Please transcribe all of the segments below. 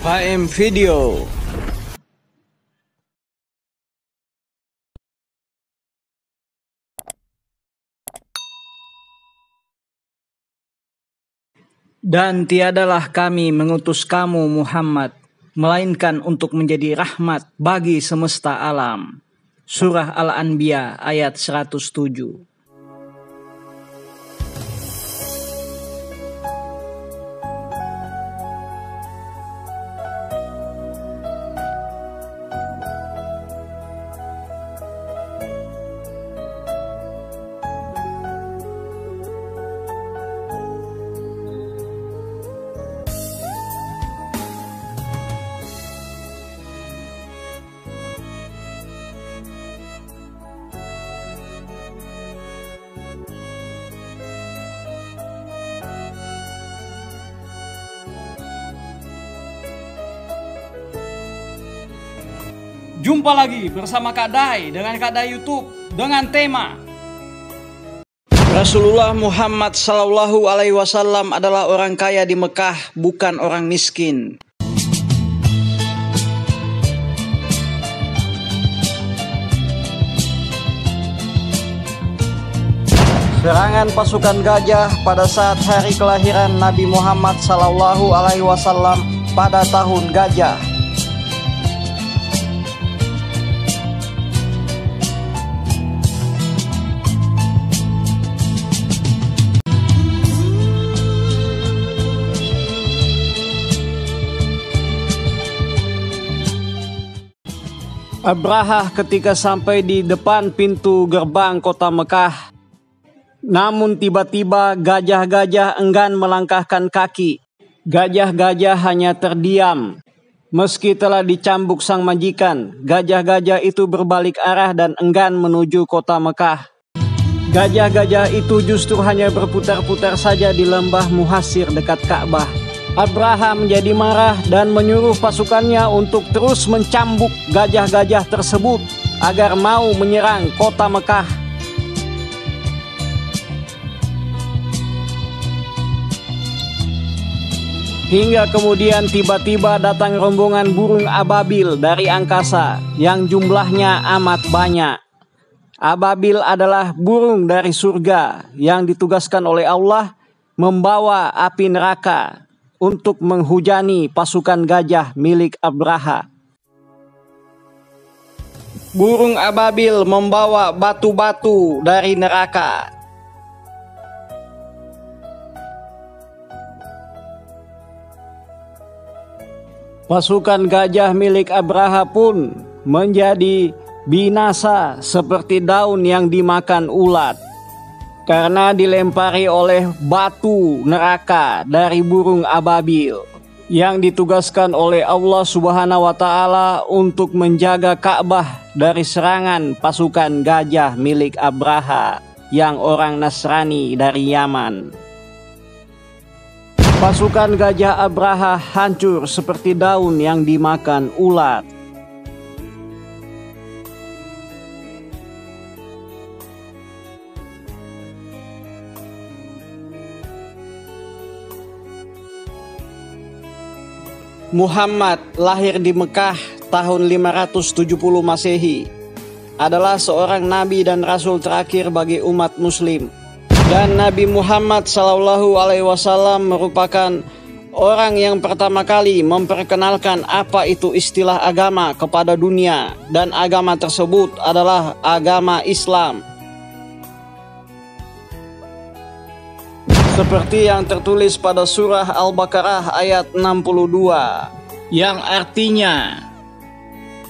HM Video. Dan tiadalah kami mengutus kamu Muhammad, melainkan untuk menjadi rahmat bagi semesta alam. Surah Al-Anbiya ayat 107. Jumpa lagi bersama Kak Dai dengan Kak Dai YouTube dengan tema Rasulullah Muhammad Sallallahu Alaihi Wasallam adalah orang kaya di Mekah, bukan orang miskin. Serangan pasukan gajah pada saat hari kelahiran Nabi Muhammad Sallallahu Alaihi Wasallam pada tahun gajah. Abraha ketika sampai di depan pintu gerbang kota Mekah, namun tiba-tiba gajah-gajah enggan melangkahkan kaki. Gajah-gajah hanya terdiam. Meski telah dicambuk sang majikan, gajah-gajah itu berbalik arah dan enggan menuju kota Mekah. Gajah-gajah itu justru hanya berputar-putar saja di lembah Muhasir dekat Ka'bah. Abraha menjadi marah dan menyuruh pasukannya untuk terus mencambuk gajah-gajah tersebut agar mau menyerang kota Mekah. Hingga kemudian tiba-tiba datang rombongan burung ababil dari angkasa yang jumlahnya amat banyak. Ababil adalah burung dari surga yang ditugaskan oleh Allah membawa api neraka untuk menghujani pasukan gajah milik Abraha. Burung ababil membawa batu-batu dari neraka. Pasukan gajah milik Abraha pun menjadi binasa seperti daun yang dimakan ulat, karena dilempari oleh batu neraka dari burung ababil yang ditugaskan oleh Allah Subhanahu wa Ta'ala untuk menjaga Ka'bah dari serangan pasukan gajah milik Abraha yang orang Nasrani dari Yaman. Pasukan gajah Abraha hancur seperti daun yang dimakan ulat. Muhammad lahir di Mekah tahun 570 Masehi, adalah seorang nabi dan rasul terakhir bagi umat muslim. Dan Nabi Muhammad Sallallahu Alaihi Wasallam merupakan orang yang pertama kali memperkenalkan apa itu istilah agama kepada dunia, dan agama tersebut adalah agama Islam. Seperti yang tertulis pada surah Al-Baqarah ayat 62, yang artinya,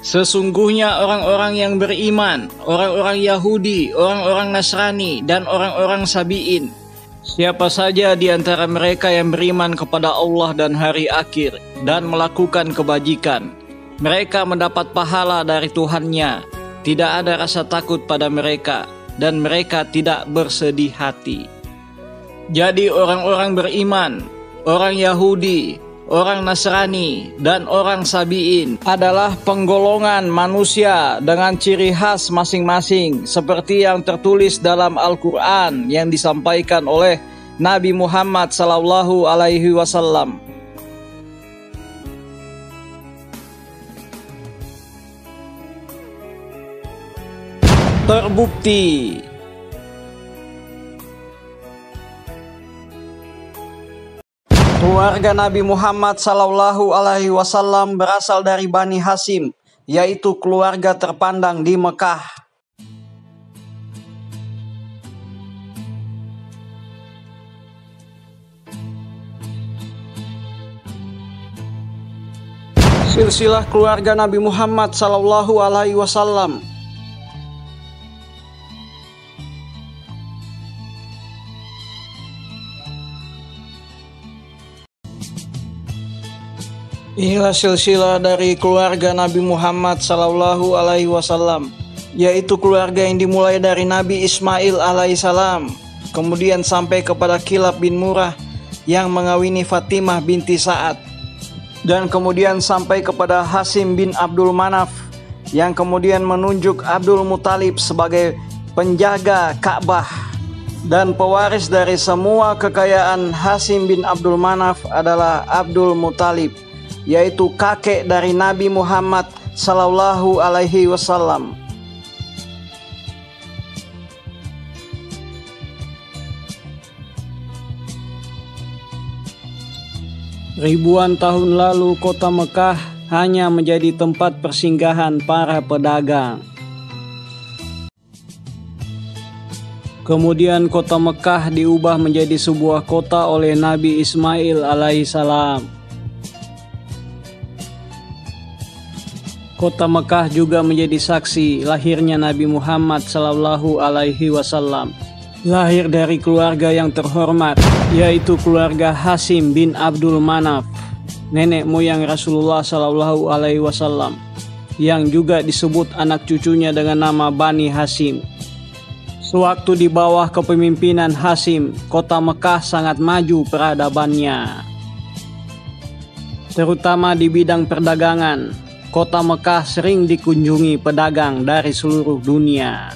sesungguhnya orang-orang yang beriman, orang-orang Yahudi, orang-orang Nasrani, dan orang-orang Sabi'in, siapa saja di antara mereka yang beriman kepada Allah dan hari akhir dan melakukan kebajikan, mereka mendapat pahala dari Tuhannya, tidak ada rasa takut pada mereka, dan mereka tidak bersedih hati. Jadi orang-orang beriman, orang Yahudi, orang Nasrani, dan orang Sabi'in adalah penggolongan manusia dengan ciri khas masing-masing, seperti yang tertulis dalam Al-Quran yang disampaikan oleh Nabi Muhammad Sallallahu Alaihi Wasallam. Terbukti. Keluarga Nabi Muhammad SAW berasal dari Bani Hashim, yaitu keluarga terpandang di Mekah. Silsilah keluarga Nabi Muhammad SAW. Inilah silsilah dari keluarga Nabi Muhammad SAW, yaitu keluarga yang dimulai dari Nabi Ismail alaihissalam, kemudian sampai kepada Kilab bin Murrah yang mengawini Fatimah binti Sa'ad, dan kemudian sampai kepada Hashim bin Abdul Manaf yang kemudian menunjuk Abdul Muthalib sebagai penjaga Ka'bah. Dan pewaris dari semua kekayaan Hashim bin Abdul Manaf adalah Abdul Muthalib, yaitu kakek dari Nabi Muhammad SAW. Ribuan tahun lalu kota Mekah hanya menjadi tempat persinggahan para pedagang. Kemudian kota Mekah diubah menjadi sebuah kota oleh Nabi Ismail alaihissalam. Kota Mekah juga menjadi saksi lahirnya Nabi Muhammad SAW. Lahir dari keluarga yang terhormat, yaitu keluarga Hashim bin Abdul Manaf, nenek moyang Rasulullah SAW, yang juga disebut anak cucunya dengan nama Bani Hashim. Sewaktu di bawah kepemimpinan Hashim, kota Mekah sangat maju peradabannya, terutama di bidang perdagangan. Kota Mekah sering dikunjungi pedagang dari seluruh dunia.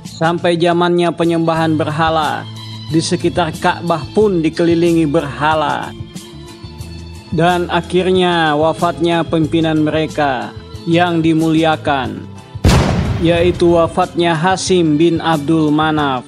Sampai zamannya penyembahan berhala, di sekitar Ka'bah pun dikelilingi berhala. Dan akhirnya wafatnya pimpinan mereka yang dimuliakan, yaitu wafatnya Hashim bin Abdul Manaf.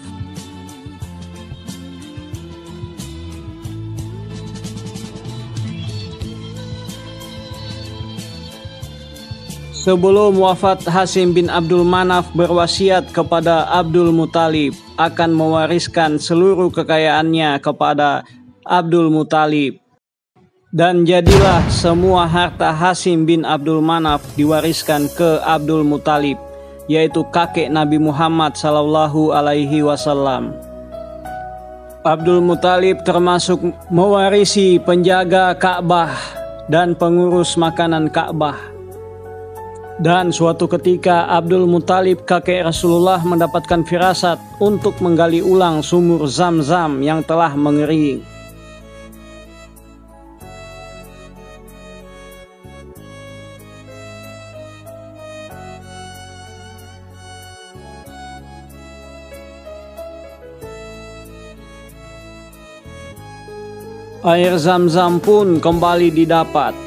Sebelum wafat, Hashim bin Abdul Manaf berwasiat kepada Abdul Muthalib akan mewariskan seluruh kekayaannya kepada Abdul Muthalib. Dan jadilah semua harta Hashim bin Abdul Manaf diwariskan ke Abdul Muthalib, yaitu kakek Nabi Muhammad SAW. Abdul Muthalib termasuk mewarisi penjaga Ka'bah dan pengurus makanan Ka'bah. Dan suatu ketika Abdul Muthalib kakek Rasulullah mendapatkan firasat untuk menggali ulang sumur Zam-Zam yang telah mengering. Air Zam-Zam pun kembali didapat.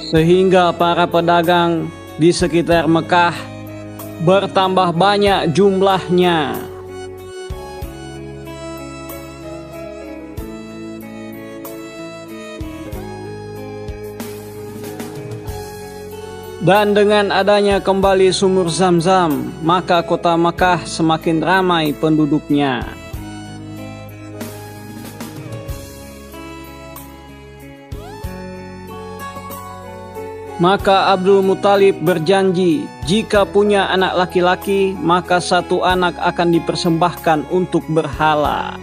Sehingga para pedagang di sekitar Mekah bertambah banyak jumlahnya. Dan dengan adanya kembali sumur Zam-Zam, maka kota Mekah semakin ramai penduduknya. Maka Abdul Muthalib berjanji, jika punya anak laki-laki, maka satu anak akan dipersembahkan untuk berhala.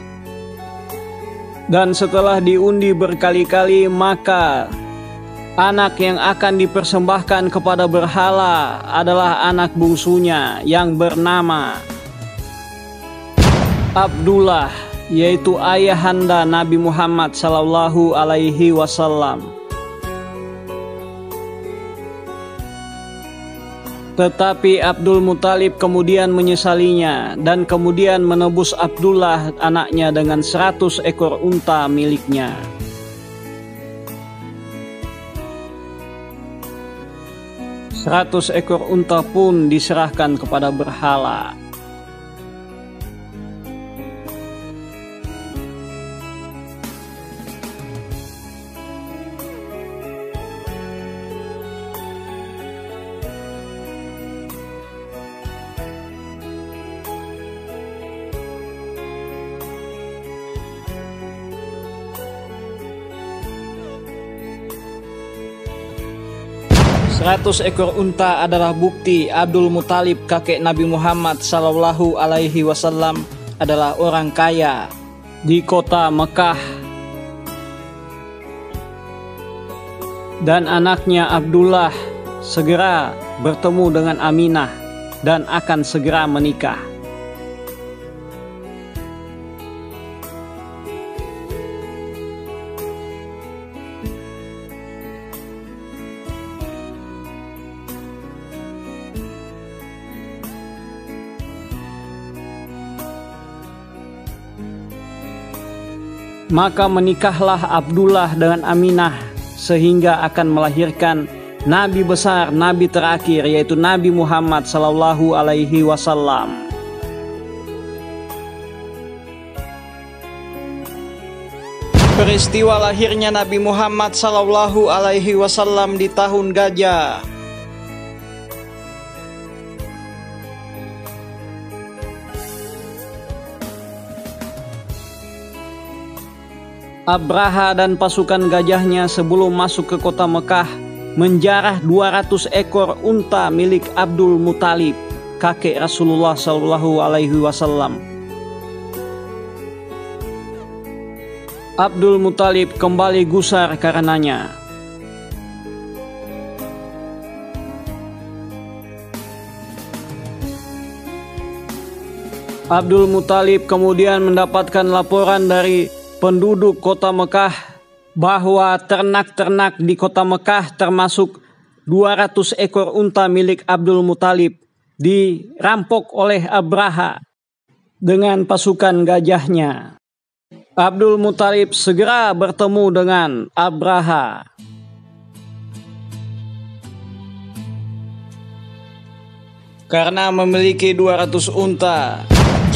Dan setelah diundi berkali-kali, maka anak yang akan dipersembahkan kepada berhala adalah anak bungsunya yang bernama Abdullah, yaitu ayahanda Nabi Muhammad SAW. Tetapi Abdul Muthalib kemudian menyesalinya dan kemudian menebus Abdullah anaknya dengan 100 ekor unta miliknya. 100 ekor unta pun diserahkan kepada berhala. Seratus ekor unta adalah bukti Abdul Muthalib, kakek Nabi Muhammad Sallallahu Alaihi Wasallam, adalah orang kaya di kota Mekah. Dan anaknya Abdullah segera bertemu dengan Aminah dan akan segera menikah. Maka menikahlah Abdullah dengan Aminah sehingga akan melahirkan Nabi besar, Nabi terakhir, yaitu Nabi Muhammad Sallallahu Alaihi Wasallam. Peristiwa lahirnya Nabi Muhammad Sallallahu Alaihi Wasallam di tahun gajah. Abraha dan pasukan gajahnya sebelum masuk ke kota Mekah menjarah 200 ekor unta milik Abdul Muthalib, kakek Rasulullah Shallallahu Alaihi Wasallam. Abdul Muthalib kembali gusar karenanya. Abdul Muthalib kemudian mendapatkan laporan dari penduduk kota Mekah bahwa ternak-ternak di kota Mekah termasuk 200 ekor unta milik Abdul Muthalib dirampok oleh Abraha dengan pasukan gajahnya. Abdul Muthalib segera bertemu dengan Abraha. Karena memiliki 200 unta,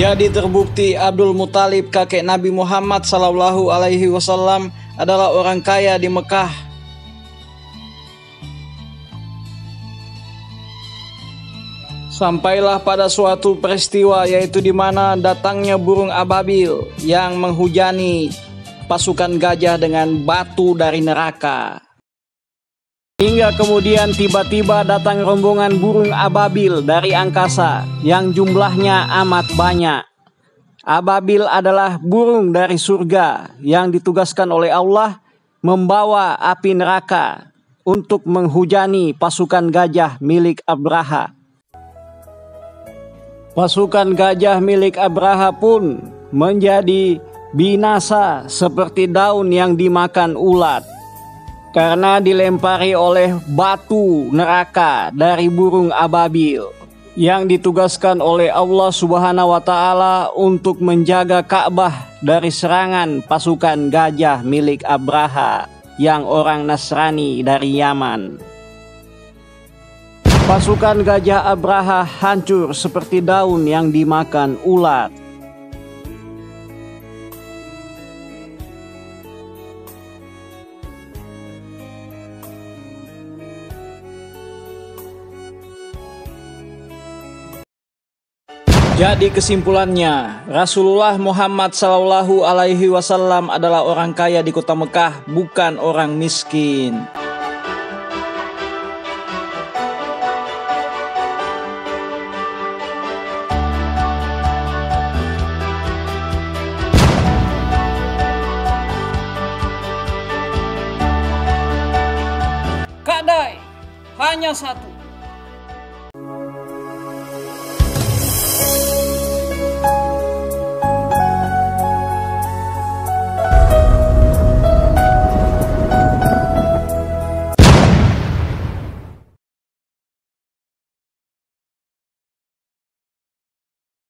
jadi terbukti Abdul Muthalib, kakek Nabi Muhammad Sallallahu Alaihi Wasallam, adalah orang kaya di Mekah. Sampailah pada suatu peristiwa, yaitu di mana datangnya burung ababil yang menghujani pasukan gajah dengan batu dari neraka. Hingga kemudian tiba-tiba datang rombongan burung ababil dari angkasa yang jumlahnya amat banyak. Ababil adalah burung dari surga yang ditugaskan oleh Allah membawa api neraka untuk menghujani pasukan gajah milik Abraha. Pasukan gajah milik Abraha pun menjadi binasa seperti daun yang dimakan ulat, karena dilempari oleh batu neraka dari burung ababil yang ditugaskan oleh Allah Subhanahu wa Ta'ala untuk menjaga Ka'bah dari serangan pasukan gajah milik Abraha yang orang Nasrani dari Yaman. Pasukan gajah Abraha hancur seperti daun yang dimakan ulat. Jadi kesimpulannya, Rasulullah Muhammad Sallallahu Alaihi Wasallam adalah orang kaya di kota Mekah, bukan orang miskin. Kak Dai, hanya satu.